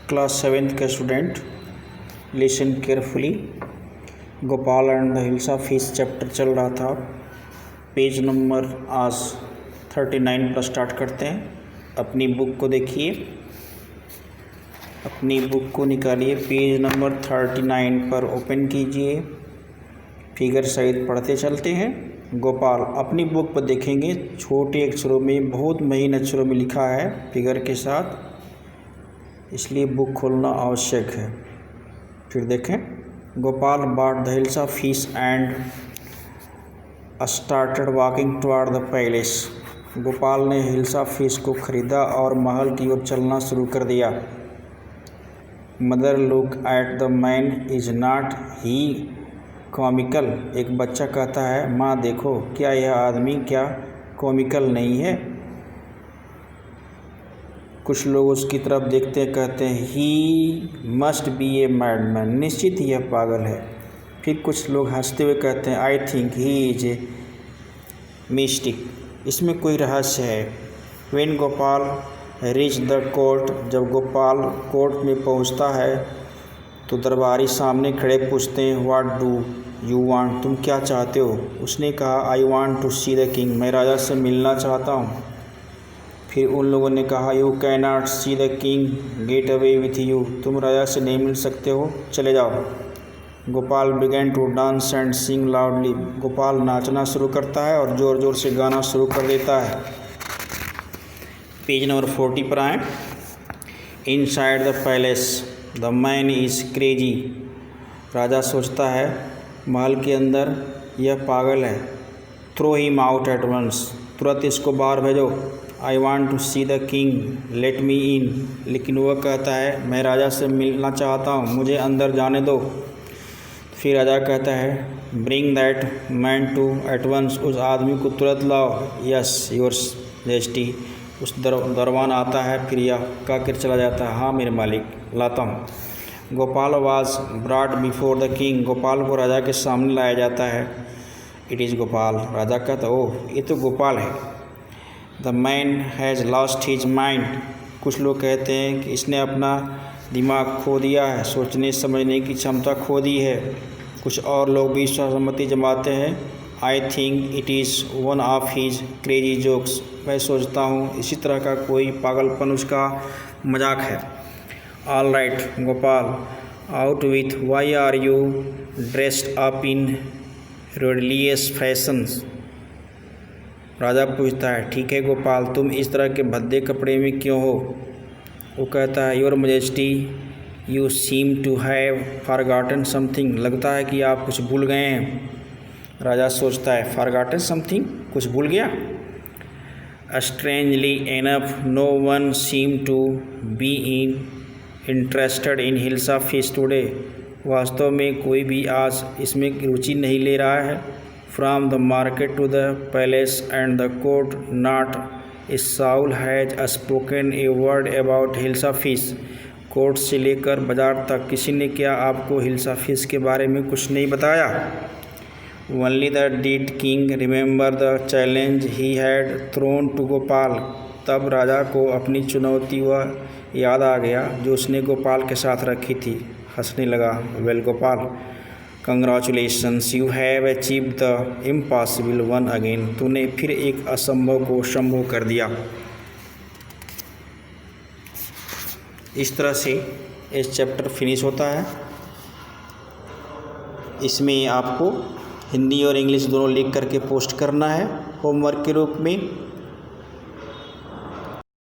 Class 7th का student listen carefully. Gopal and the hills of fish chapter चल रहा था। पेज नंबर आज 39 पर स्टार्ट करते हैं। अपनी बुक को देखिए, अपनी बुक को निकालिए, पेज नंबर 39 पर ओपन कीजिए। फिगर सहित पढ़ते चलते हैं। गोपाल अपनी बुक पर देखेंगे, छोटे अक्षरों में, बहुत महीन अक्षरों में लिखा है फिगर के साथ, इसलिए बुक खोलना आवश्यक है। फिर देखें, Gopal bought the hills of fish and started walking toward the palace. Gopal ने हिल्स ऑफ फिश को खरीदा और महल की ओर चलना शुरू कर दिया। Mother look at the man, is not he comical. एक बच्चा कहता है, माँ देखो, क्या यह आदमी क्या कॉमिकल नहीं है। कुछ लोग उसकी तरफ देखते हैं, कहते हैं he must be a madman, निश्चित ही यह पागल है। फिर कुछ लोग हंसते हुए कहते हैं, I think he is a mystic, इसमें कोई रहस्य है। When Gopal reach the court, जब गोपाल कोर्ट में पहुंचता है तो दरबारी सामने खड़े पूछते हैं, व्हाट डू यू वांट, तुम क्या चाहते हो। उसने कहा, I want to see the king, मैं राजा से मिलना चाहता हूँ। फिर उन लोगों ने कहा, you can not see the king, get away with you, तुम राजा से नहीं मिल सकते हो, चले जाओ। Gopal began to dance and sing loudly, Gopal नाचना शुरू करता है और ज़ोर ज़ोर से गाना शुरू कर देता है। पेज नंबर 40 पर आएँ। Inside the palace the man is crazy, राजा सोचता है महल के अंदर यह पागल है। Throw him out at once, तुरंत इसको बाहर भेजो। I want to see the king, let me in, लेकिन वह कहता है, मैं राजा से मिलना चाहता हूँ, मुझे अंदर जाने दो। फिर राजा कहता है, bring that man to at once, उस आदमी को तुरंत लाओ। यस योर मैजेस्टी, उस दरबान आता है, फिर यह कहकर चला जाता है, हाँ मेरे मालिक, लाता हूँ। Gopal was brought before the king, Gopal को राजा के सामने लाया जाता है। इट इज़ गोपाल, राजा कहता है, ओह ये तो गोपाल है। The man has lost his mind, कुछ लोग कहते हैं कि इसने अपना दिमाग खो दिया है, सोचने समझने की क्षमता खो दी है। कुछ और लोग भी सहमति जमाते हैं, I think it is one of his crazy jokes, मैं सोचता हूँ इसी तरह का कोई पागलपन उसका मजाक है। All right Gopal, out with, why are you dressed up in religious fashions. राजा पूछता है, ठीक है गोपाल, तुम इस तरह के भद्दे कपड़े में क्यों हो। वो कहता है, your majesty you seem to have forgotten something, लगता है कि आप कुछ भूल गए हैं। राजा सोचता है, फॉरगॉटन समथिंग, कुछ भूल गया। Strangely enough no one seem to be interested in hills of fish today, वास्तव में कोई भी आज इसमें रुचि नहीं ले रहा है। From the market to the palace and the court not a soul has spoken a word about hills of fish, court से लेकर बाजार तक किसी ने क्या आपको हिल्स ऑफ फिश के बारे में कुछ नहीं बताया। Only the did king remember the challenge he had thrown to Gopal, तब राजा को अपनी चुनौती वह याद आ गया जो उसने गोपाल के साथ रखी थी। हंसने लगा, well Gopal, congratulations, you have achieved the impossible one again, तूने फिर एक असंभव को संभव कर दिया। इस तरह से इस चैप्टर फिनिश होता है। इसमें आपको हिंदी और इंग्लिश दोनों लिख करके पोस्ट करना है होमवर्क के रूप में।